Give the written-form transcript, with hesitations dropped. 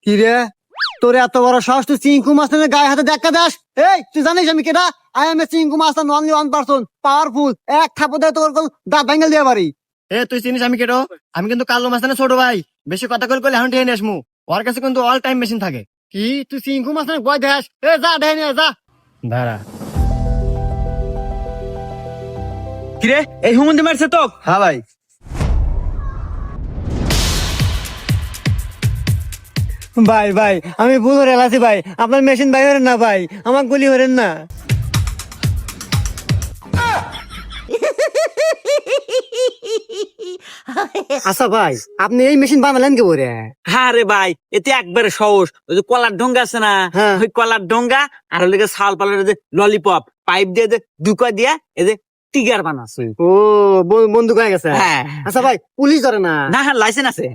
কি রে, তোর এত বড় সাহস, তুই চিঙ্কু মাস্টারের গায়ে হাতে দেখা দাস? এই তুই জানিস আমি কেটা? I M A Chinku master, only one person, powerful. এক থাপড় দিয়ে তোর দাঁত ভাঙাল দিয়ে পারি। এ তুই চিনিস আমি কেটো? আমি কিন্তু কালো মাস্তানের ছোট ভাই। বেশি কথা কল এখন ঠেয়ে নেসমু। ওর কাছে কিন্তু অল টাইম মেশিন থাকে। কি তুই চিঙ্কু মাস্টারের গয় দেখাস? এ যা দেখে নিয়ে যা। দাঁড়া। কিরে এই হুমন্দি মারছে তো? হ্যাঁ ভাই। ভাই ভাই আমি ভুল করে এলাছি ভাই, আপনার মেশিন ভাই হরেন না ভাই, আমার গুলি হরেন না। আচ্ছা ভাই, আপনি এই মেশিন বানালেন কে বলে? হ্যাঁ রে ভাই, এতে একবারে সহজ। ওই যে কলার ডোঙ্গা আছে না, হ্যাঁ। ওই কলার ডোঙ্গা আর ওই শাল পালের যে ললিপপ পাইপ দিয়ে যে দুকা দিয়া এই যে টিগার বানাচ্ছে। ও বন্দুক হয়ে গেছে। হ্যাঁ। আচ্ছা ভাই, পুলিশ ধরে না? না হ্যাঁ লাইসেন্স আছে।